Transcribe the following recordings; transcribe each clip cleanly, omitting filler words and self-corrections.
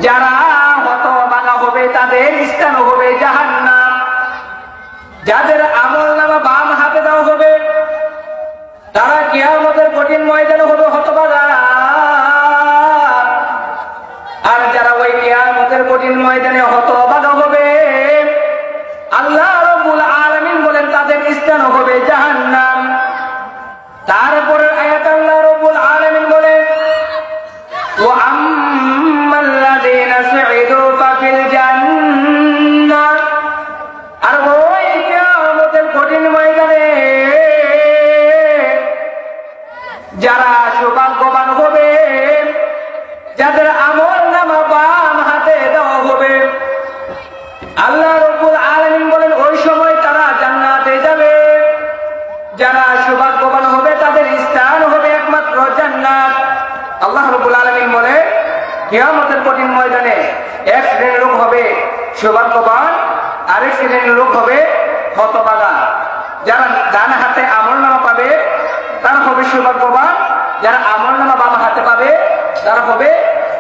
যারা হতভাগা হবে তাদের স্থান হবে জাহান্নাম। যাদের আমলনামা বাম হাতে দেওয়া হবে তারা কিয়ামতের কঠিন ময়দানে হবে হতভাগা। আর যারা ওই কিয়ামতের কঠিন ময়দানে হতভাগা হবে আল্লাহ রাব্বুল আলামিন বলেন তাদের স্থান হবে জাহান্নাম। তারপরে আয়াত আল্লাহ রাব্বুল আলামিন বলেন ওয়া আম্মাল্লাযীনা সুঈদু ফাফিল জান্নাহ। আর ওই কিয়ামতের কঠিন ময়দানে যারা সৌভাগ্যবান হবে যাদের আমলনামা বাম হাতে দেওয়া হবে আল্লাহ রাব্বুল আলামিন বলেন ওই সময় তারা জান্নাতে যাবে। যারা সৌভাগ্যবান হবে তাদের স্থান হবে একমাত্র জান্নাত। আল্লাহ রাব্বুল আলামিন বলে কিয়ামতের কঠিন ময়দানে এক শ্রেণীর লোক হবে সৌভাগ্যবান, আরেক শ্রেণীর লোক হবে হতভাগা। যারা ডান হাতে আমলনামা পাবে তারা হবে সৌভাগ্যবান, যারা আমলনামা বাম হাতে পাবে তারা হবে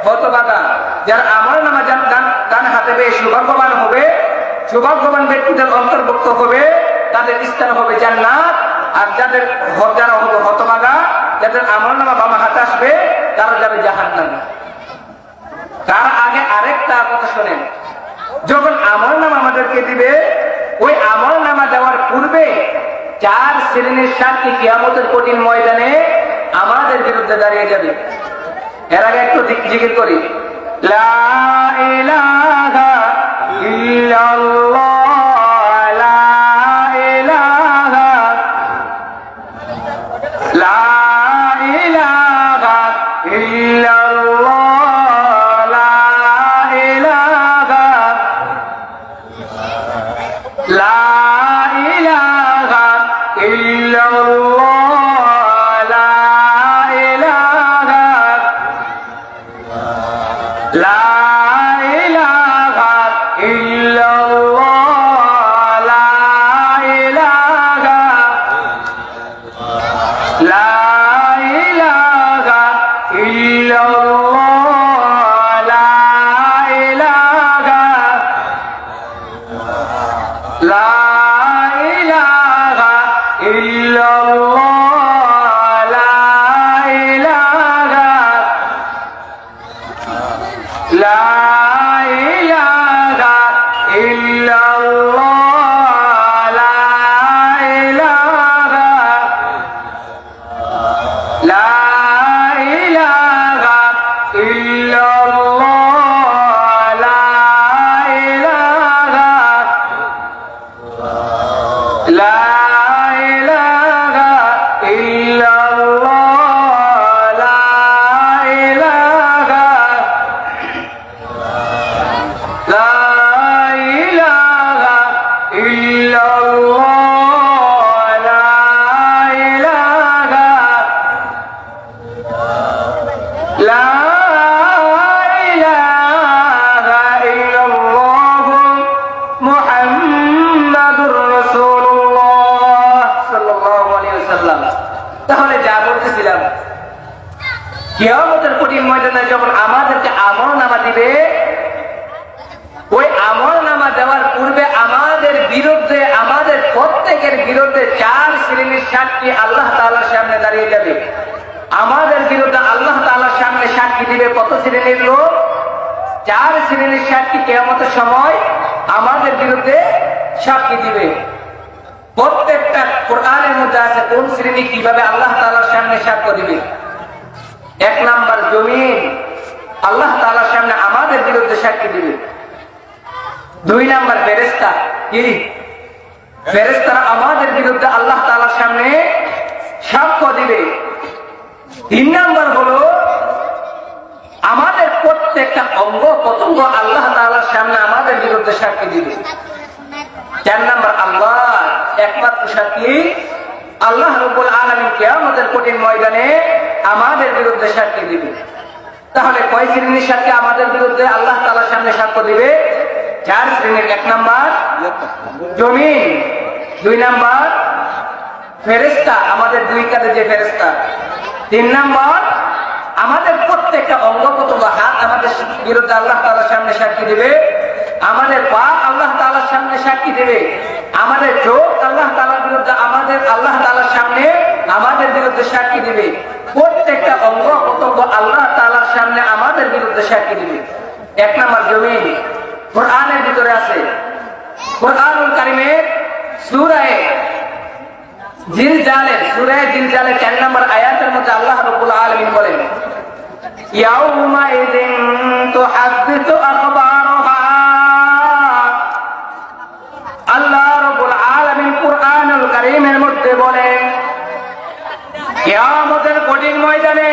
হতভাগা। যারা আমলনামা ডান হাতে পেয়ে সৌভাগ্যবান হবে, সৌভাগ্যবান ব্যক্তিদের অন্তর্ভুক্ত হবে, তাদের স্থান হবে জান্নাত। আর যারা হবে হতভাগা, যাদের আমলনামা বাম হাতে আসবে তারা যাবে জাহান্নামে। তার আগে আরেকটা কথা শোনেন, যখন আমলনামা আমাদেরকে দিবে ওই আমলনামা দেওয়ার পূর্বে 4 শ্রেণীর সাক্ষী কিয়ামতের কঠিন ময়দানে আমাদের বিরুদ্ধে দাঁড়িয়ে যাবে। এর আগে একটু জিকির করি, লা ইলাহা ইল্লাল্লাহ, লা ইলাহা, লা ইলাহা ইল্লাল্লাহ, লা ইলাহা, লা ইলাহা ইল্লাল্লাহ, লা ইলাহা, লা ইলাহা ইল্লাল্লাহ, লা ইলাহা, লা ইলাহা ইল্লাল্লাহ, লা ইলাহা, লা ইলাহা ইল্লাল্লাহ, লা ইলাহা, লা ইলাহা ইল্লাল্লাহ, লা ইলাহা, লা ইলাহা ইল্লাল্লাহ, লা ইলাহা, লা ইলাহা ইল্লাল্লাহ, লা ইলাহা, লা ইলাহা ইল্লাল্লাহ, লা ইলাহা, লা ইলাহা ইল্লাল্লাহ মুহাম্মাদুর রাসূলুল্লাহ সাল্লাল্লাহু আলাইহি ওয়াসাল্লাম। তাহলে যা বলতেছিলাম, কিয়ামতের কঠিন ময়দানে যখন আমাদেরকে আমলনামা দিবে ওই আমলনামা দেওয়ার পূর্বে আমাদের বিরুদ্ধে, আমাদের প্রত্যেকের বিরুদ্ধে 4 শ্রেণীর সাক্ষী আল্লাহ তাআলার সামনে দাঁড়িয়ে যাবে। আমাদের বিরুদ্ধে আল্লাহ তাআলার সামনে সাক্ষী দিবে কত শ্রেণীর লোক? 4 শ্রেণীর সাক্ষী কিয়ামতের সময় আমাদের বিরুদ্ধে সাক্ষী দিবে। প্রত্যেকটা কোরআনের মধ্যে আছে কোন শ্রেণী কিভাবে আল্লাহ তাআলার সামনে সাক্ষ্য দিবে। 1 নাম্বার জমিন আল্লাহ তাআলার সামনে আমাদের বিরুদ্ধে সাক্ষী দিবে। 2 নাম্বার ফেরেশতা, কি ফেরেশতারা আমাদের বিরুদ্ধে আল্লাহ তাআলার সামনে সাক্ষ্য দিবে। 3 নাম্বার হলো আমাদের প্রত্যেকটা অঙ্গ প্রত্যঙ্গ আল্লাহ তাআলার সামনে আমাদের বিরুদ্ধে সাক্ষী দিবে। 4 নাম্বার আল্লাহ একমাত্র সাক্ষী আল্লাহ রাব্বুল আলামিন কিয়ামতের কঠিন ময়দানে আমাদের বিরুদ্ধে সাক্ষী দিবে। তাহলে কয় শ্রেণীর সাক্ষী আমাদের বিরুদ্ধে আল্লাহ তাআলার সামনে সাক্ষ্য দিবে? 4 শ্রেণীর। 1 নাম্বার জমিন, 2 নাম্বার ফেরেশতা, আমাদের 2 কাঁধে যে ফেরেশতা, 3 নাম্বার আমাদের প্রত্যেকটা অঙ্গ প্রত্যঙ্গ হাত আমাদের বিরুদ্ধে আল্লাহ তাআলার সামনে সাক্ষী দিবে, আমাদের পা আল্লাহ তাআলার সামনে সাক্ষী দেবে, আমাদের চোখ আল্লাহ তাআলার বিরুদ্ধে আল্লাহ তাআলার সামনে আমাদের বিরুদ্ধে সাক্ষী দিবে, প্রত্যেকটা অঙ্গ প্রত্যঙ্গ আল্লাহ তাআলার সামনে আমাদের বিরুদ্ধে সাক্ষী দিবে। এক নম্বর জমিন কোরআনের ভিতরে আছে। কোরআনুল কারীমের সূরা জিলজালের 4 নম্বর আয়াতের মধ্যে আল্লাহ রাব্বুল আলামিন বলেন, ইয়াউমা ইযিন তুহাদ্দিসু আখবারহা। আল্লাহ রাব্বুল আলামিন কোরআনুল কারীমের মধ্যে বলেন, কিয়ামতের কঠিন ময়দানে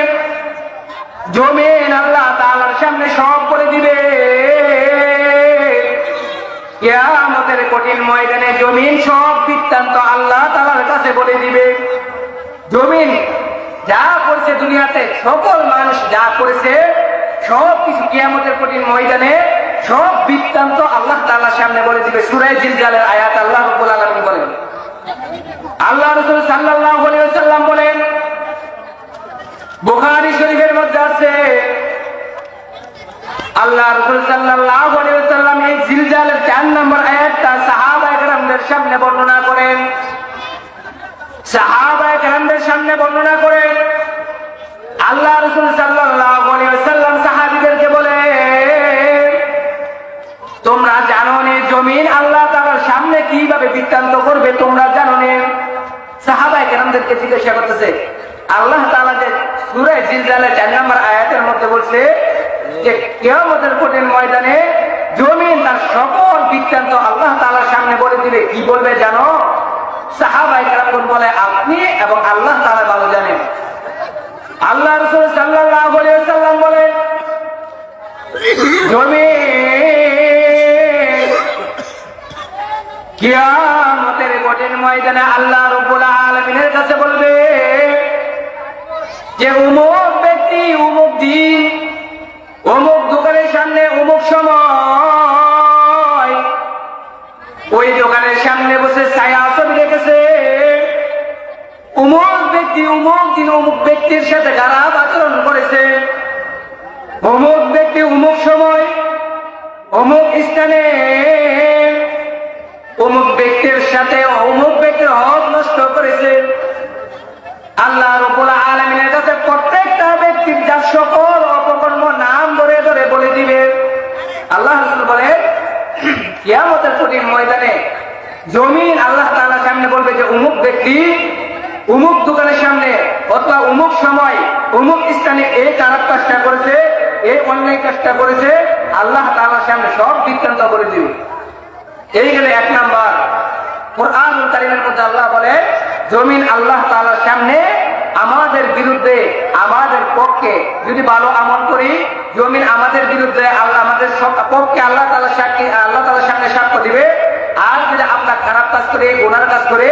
জমিন আল্লাহ তাআলার সামনে সব বলে দিবে। কিয়ামতের কঠিন ময়দানে জমিন সব বৃত্তান্ত আল্লাহ তাআলার কাছে বলে দিবে। জমিন যা করছে, দুনিয়াতে সকল মানুষ যা করেছে সব কিছু কিয়ামতের কঠিন ময়দানে সব বৃত্তান্ত আল্লাহ তাআলার সামনে বলে দিবে। সূরা জিলজালের আয়াত আল্লাহ রাব্বুল আলামিন বলেন। আল্লাহ রাসূল সাল্লাল্লাহু আলাইহি ওয়াসাল্লাম বলেন, বুখারী শরীফের মধ্যে আছে, আল্লাহ রাসূল সাল্লাল্লাহু আলাইহি ওয়াসাল্লাম এই জিলজালের 4 নম্বর আয়াতটা সাহাবায়ে কেরামদের সামনে বর্ণনা করেন। সাহাবায়ে কেরামদের সামনে বর্ণনা করেন আল্লাহ রাসূল সাল্লাল্লাহু আলাইহি ওয়াসাল্লাম সাহাবীদেরকে বলে, তোমরা জানো না জমিন আল্লাহ তাআলার সামনে কিভাবে বৃত্তান্ত করবে? তোমরা জানো না? সাহাবায়ে কেরামদেরকে জিজ্ঞাসা করতেছে। আল্লাহ তাআলা যে সূরা জিলজালের 4 নম্বর আয়াতের মধ্যে বলছে যে কিয়ামতের কঠিন ময়দানে জমিন তার সকল বৃত্তান্ত আল্লাহ তাআলার সামনে বলে দিবে। কি বলবে জানো? সাহাবায়ে কেরাম বলে, আপনি এবং আল্লাহ তাআলা ভালো জানেন। আল্লাহ রাসূল সাল্লাল্লাহু আলাইহি ওয়াসাল্লাম বলেন, জমিন কিয়ামতের কঠিন ময়দানে আল্লাহ রাব্বুল আলামিনের কাছে বলবে যে অমুক ব্যক্তি অমুক দিন অমুক দোকানের সামনে অমুক সময় ওই দোকানের সামনে বসে ছায়া ছবি রেখেছে। অমুক ব্যক্তি অমুক দিন অমুক ব্যক্তির সাথে খারাপ আচরণ করেছে। অমুক ব্যক্তি অমুক সময় অমুক স্থানে অমুক ব্যক্তির সাথে অমুক ব্যক্তির হক নষ্ট করেছে। আল্লাহ রাব্বুল আলামিনের কাছে প্রত্যেকটা ব্যক্তির যার সকল অপকর্ম নাম ধরে ধরে বলে দিবে। আল্লাহ রাসূল বলে, কিয়ামতের কঠিন ময়দানে জমিন আল্লাহ তাআলার সামনে বলবে যে অমুক ব্যক্তি অমুক দোকানের সামনে অথবা অমুক সময় অমুক স্থানে এই খারাপ কাজটা করেছে, এই অন্যায় কাজটা করেছে। আল্লাহ তাআলার সামনে সব বৃত্তান্ত বলে দিবে। এই গেলে 1 নাম্বার। কোরআনুল কারীমের মধ্যে আল্লাহ বলে, জমিন আল্লাহ তাআলার সামনে আমাদের বিরুদ্ধে আমাদের পক্ষে যদি ভালো আমল করি, জমিন আমাদের বিরুদ্ধে আল্লাহ আমাদের পক্ষে আল্লাহ তাআলার সাক্ষী, আল্লাহ তাআলার সামনে সাক্ষ্য দিবে। আর যদি আমরা খারাপ কাজ করে, গুনার কাজ করে,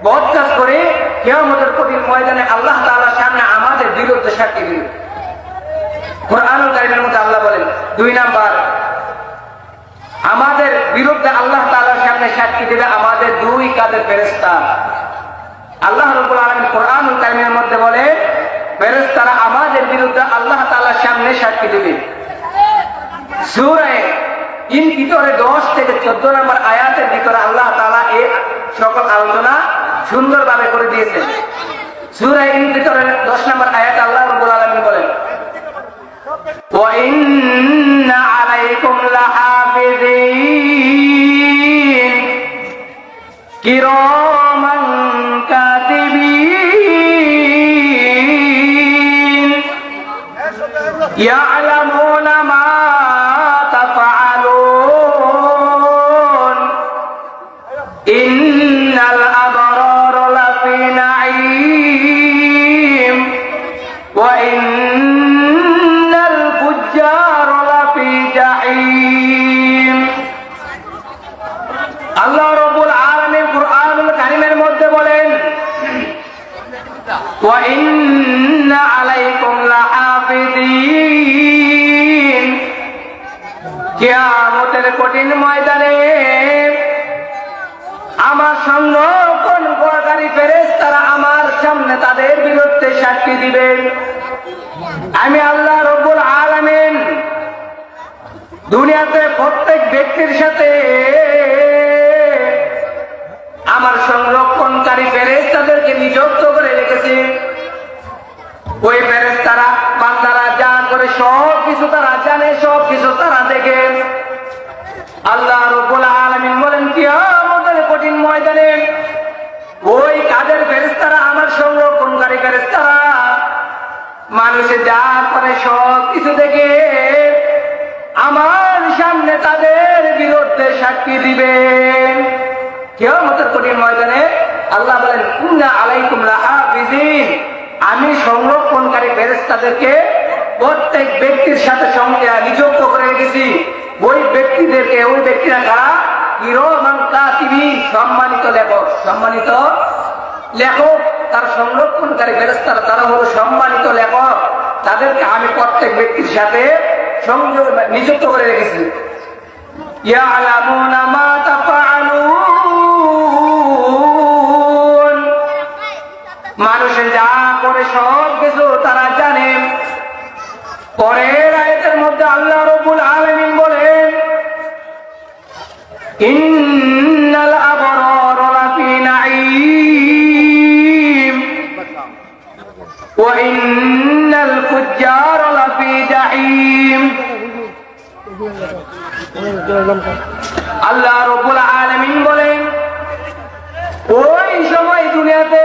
বদ কাজ করে, কিয়ামতের কঠিন ময়দানে আল্লাহ তাআলার সামনে আমাদের বিরুদ্ধে সাক্ষী দিবে। কোরআনুল কারীমের মধ্যে আল্লাহ বলেন 2 নাম্বার, আমাদের বিরুদ্ধে আল্লাহ তাআলার সামনে সাক্ষী দিবে আমাদের 2 কাঁধের ফেরেশতা। আল্লাহ রাব্বুল আলামিন কোরআনুল কারীমের মধ্যে বলে, ফেরেশতারা আমাদের বিরুদ্ধে আল্লাহ তাআলার সামনে সাক্ষী দিবে। সূরা ইনফিতরে 10 থেকে 14 নম্বর আয়াতের ভিতরে আল্লাহ তাআলা এই সকল আলোচনা সুন্দরভাবে করে দিয়েছেন। সূরা ইনফিতরে 10 নম্বর আয়াতে আল্লাহ রাব্বুল আলামিন বলেন, ওয়া ইন্না আলাইকুম লাহাফিযিন কিরামান কাতিবিন ইয়ালামুনা মা তাফআলুন ইন্নাল আবরারা লাফি নাঈম ওয়া ইন্নাল ফুজ্জারা লাফি জাহিম। আল্লাহ রাব্বুল আলামিন কোরআনুল কারীমের মধ্যে বলেন, ওয়া ইন্না আলাইকুম লাহাফিযিন, কিয়ামতের কঠিন ময়দানে আমার সংরক্ষণকারী ফেরেশতারা আমার সামনে তাদের বিরুদ্ধে সাক্ষী দিবেন। আমি আল্লাহ রাব্বুল আলামিন দুনিয়াতে প্রত্যেক ব্যক্তির সাথে আমার সংরক্ষণকারী ফেরেশতাদেরকে নিযুক্ত করে রেখেছে। ওই ফেরেশতারা বান্দারা যা করে সব কিছু তারা জানে, সব কিছু তারা দেখে। আল্লাহ রাব্বুল আলামিন বলেন কিয়ামতের কঠিন ময়দানে ওই কাদের ফেরেশতারা আমার সংরক্ষণকারী ফেরেশতারা মানুষে যা করে সব কিছু দেখে আমার সামনে তাদের বিরুদ্ধে সাক্ষী দিবেন কিয়ামতের কঠিন ময়দানে। আল্লাহ বলেন ইন্না আলাইকুম লাহাফিজিন, আমি সংরক্ষণকারী ফেরেশতাদেরকে প্রত্যেক ব্যক্তির সাথে নিযুক্ত করে রেখেছি। ওই ব্যক্তিদেরকে, ওই ব্যক্তিরা কারা? কিরামান কাতিবিন, সম্মানিত লেখক। সম্মানিত লেখক, তার সংরক্ষণকারী ফেরেশতারা তারা হলো সম্মানিত লেখক। তাদেরকে আমি প্রত্যেক ব্যক্তির সাথে নিযুক্ত করে রেখেছি। ইয়ালামুনা মা তাফআলুন, মানুষে যা করে সব কিছু তারা জানে। পরের আয়াতের মধ্যে আল্লাহ রাব্বুল আলামিন বলেন ইন্নাল আবরারা লাফি নাঈম ওয়া ইন্নাল ফুজ্জারা লাফি জাহিম। আল্লাহ রাব্বুল আলামিন বলেন ওই সময় দুনিয়াতে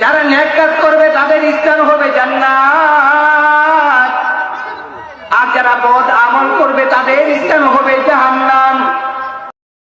যারা নেক কাজ করবে তাদের স্থান হবে জান্নাত, আর যারা বদ আমল করবে তাদের স্থান হবে